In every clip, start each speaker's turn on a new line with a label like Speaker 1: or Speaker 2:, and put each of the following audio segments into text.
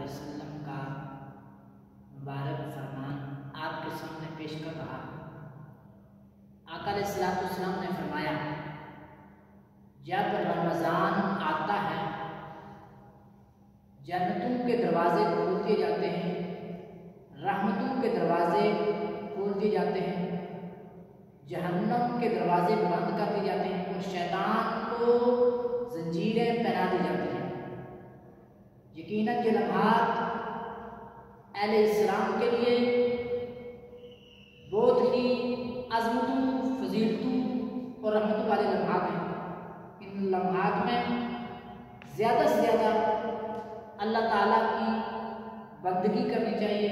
Speaker 1: वसल्लम का मुबारक फरमान आपके सामने पेश कर रहा हूँ। आका अलैहिस्सलाम ने फरमाया, जब रमज़ान आता है जन्नतों के दरवाजे खोल दिए जाते हैं, रहमतों के दरवाजे खोल दिए जाते हैं, जहन्नम के दरवाजे बंद कर दिए जाते हैं और शैतान को जंजीरें पहना दी जाती हैं। यकीनन ये लम्हात अहले इस्लाम के लिए बहुत ही अज़मतों, फजीलतों और रहमतों वाले लम्हात हैं। इन लम्हात में ज़्यादा से ज़्यादा अल्लाह ताला की बंदगी करनी चाहिए,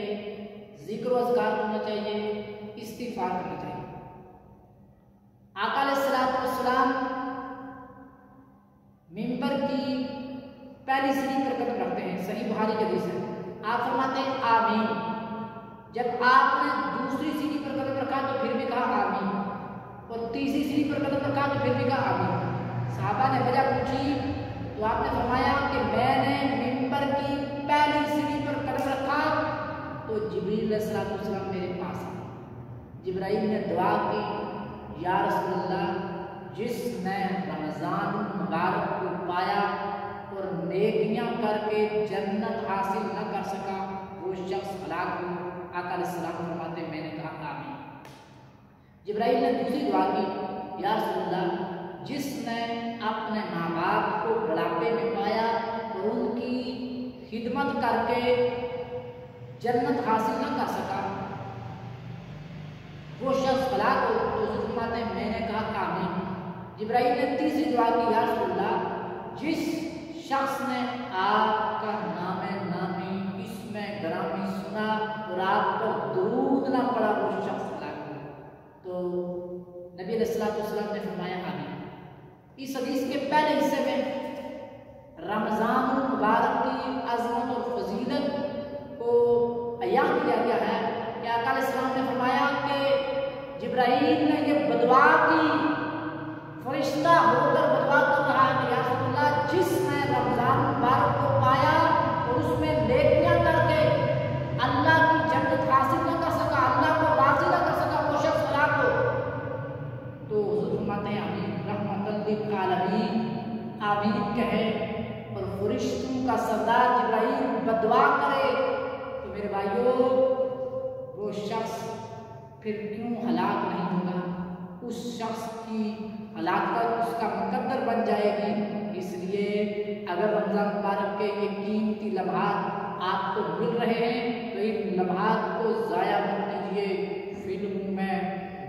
Speaker 1: ज़िक्र व अज़कार करना चाहिए, इस्तिग़फ़ार करना चाहिए। आका अलैहिस्सलाम मिंबर की पहली सीढ़ी पर कदम रखते हैं, सही बुखारी की हदीस है। आप फरमाते हैं आमीन। जब आपने दूसरी सीढ़ी पर कदम रखा तो फिर भी कहा आमीन, और तीसरी सीढ़ी पर कदम रखा तो फिर भी कहा आमीन। सहाबा ने वजह पूछी तो आपने फरमाया कि मैंने मिंबर की पहली सीढ़ी पर कदम रखा तो जिब्रील अलैहिस्सलाम मेरे पास आए। जिब्राइल ने दुआ की, या रसूलल्लाह, जिसने रमज़ान मुबारक को पाया और नेकियां करके जन्नत हासिल न कर सका वो शख्स हलाक हो। आका अलैहिस्सलाम फरमाते मैंने कहा आमीन। जिब्राइल ने दूसरी दुआ की, या रसूलल्लाह, जिसने अपने माँ बाप को बुढ़ापे में पाया और उनकी खिदमत करके जन्नत हासिल न कर सका वो शख्स हलाक हो। तो फरमाते मैंने कहा आमीन। जिब्राइल ने तीसरी दुआ की, या रसूलल्लाह, जिस शख्स ने आपका नामे नामी इसमें ग्रामी सुना और आप पर दुरूद ना पड़ा वो शख्स हलाक हो। तो नबी अलैहिस्सलाम ने फरमाया आमीन। इस हदीस के पहले हिस्से में रमज़ान मुबारक की अज़मत और फजीलत को बयान किया गया है कि आका अलैहिस्सलाम ने फरमाया कि जिब्राइल ने ये बदवा की, फरिश्ता होकर बदवा कर रहा है कि या रसूलल्लाह, जिसने रमज़ान मुबारक को पाया और उसमें नेकियां करके अल्लाह की जन्नत हासिल न कर सका, अल्लाह को राज़ी न कर सका, वो शख्स हलाक हो। तो हुज़ूर फरमाते हैं आमीन। रहमतल लिल आलमीन आमीन कहे और फरिश्तों का सरदार जिब्राइल बदवा करे तो मेरे भाइयों वो शख्स फिर क्यों हलाक नहीं होगा? उस शख्स की हलाकत उसका मुकद्दर बन जाएगी। इसलिए अगर रमज़ान मुबारक के ये कीमती लम्हात आपको मिल रहे हैं तो इन लम्हात को ज़ाया मत कीजिए। फिल्मों में,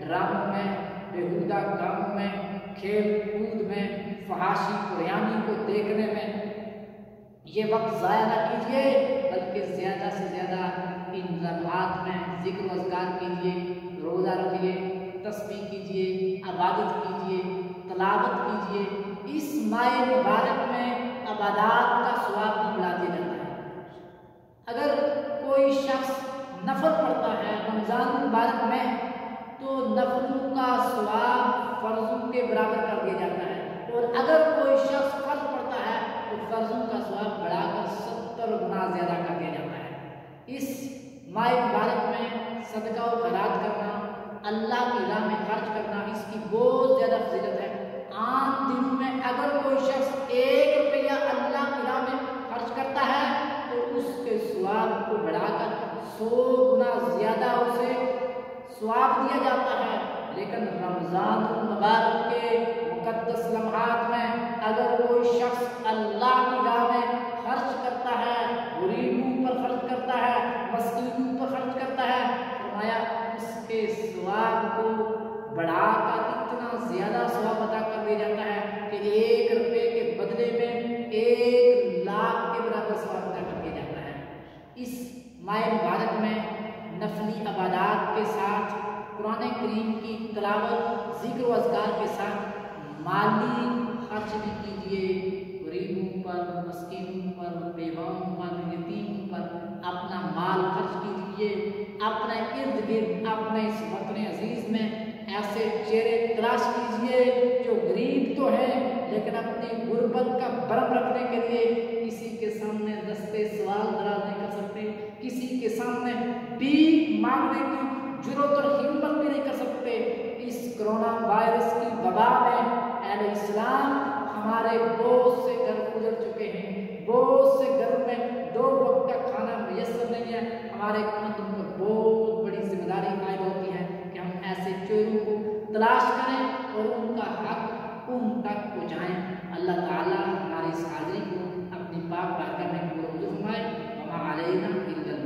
Speaker 1: ड्रामों में, बेहुदा कामों में, खेल कूद में, फहाशी कुरयानी को देखने में ये वक्त ज़ाया ना कीजिए, बल्कि ज़्यादा से ज़्यादा इन लम्हात में ज़िक्र व अज़कार कीजिए, रोज़ा रखिए, तस्बीह कीजिए, इबादत कीजिए, तलावत कीजिए। इस माह मुबारक में इबादत का सवाब भी बढ़ा दिया जाता है। अगर कोई शख्स नफल पढ़ता है रमज़ान मुबारक में तो नफलों का सवाब फ़र्ज़ों के बराबर कर दिया जाता है, और अगर कोई शख्स फ़र्ज़ पढ़ता है तो फ़र्ज़ों का सवाब बढ़ाकर 70 गुना ज़्यादा कर दिया जाता है। इस माह मुबारक में सदका और खैरात करना, अल्लाह की राह में खर्च करना, इसकी बहुत ज़्यादा फजीलत है। आम दिनों में अगर कोई शख्स 1 रुपया अल्लाह की राह में खर्च करता है तो उसके सवाब को बढ़ाकर 100 गुना ज़्यादा उसे सवाब दिया जाता है। लेकिन रमज़ान मुबारक के मुक़द्दस लम्हात में अगर कोई शख्स अल्लाह की राह में खर्च करता है, गरीबों पर खर्च करता है, मस्कीनों पर खर्च करता है, फरमाया उसके सवाब को बढ़ाकर इतना ज़्यादा सवाब अता कर दिया जाता है कि 1 रुपये के बदले में 1 लाख के बराबर सवाब अता कर दिया जाता है। इस माह मुबारक में नफली इबादत के साथ कुरान करीम की तिलावत, ज़िक्र व अज़कार के साथ माली खर्च भी कीजिए। गरीबों पर, मस्कीनों पर, बेवाओं पर, यतीमों पर अपना माल खर्च कीजिए। अपने इर्द गिर्द, अपने इस वतन अजीज़ में ऐसे चेहरे तलाश कीजिए जो गरीब तो है लेकिन अपनी गुर्बत का भरम रखने के लिए किसी के सामने दस्ते सवाल दराजने का मांगने की जरूरत और हिम्मत भी नहीं कर सकते। इस कोरोना वायरस की वबा में अहले इस्लाम हमारे बहुत से घर गुजर चुके हैं, बहुत से घर में 2 वक्त का खाना मुयस्सर नहीं है। हमारे खानों पर बहुत बड़ी जिम्मेदारी आयद होती है कि हम ऐसे चोरों को तलाश करें और उनका हक उन तक पहुँचाएँ। अल्लाह ताला हमारी इस हाज़िरी को अपनी पाक बरकत में पूरा फरमाए। वमा अलैना इल्लल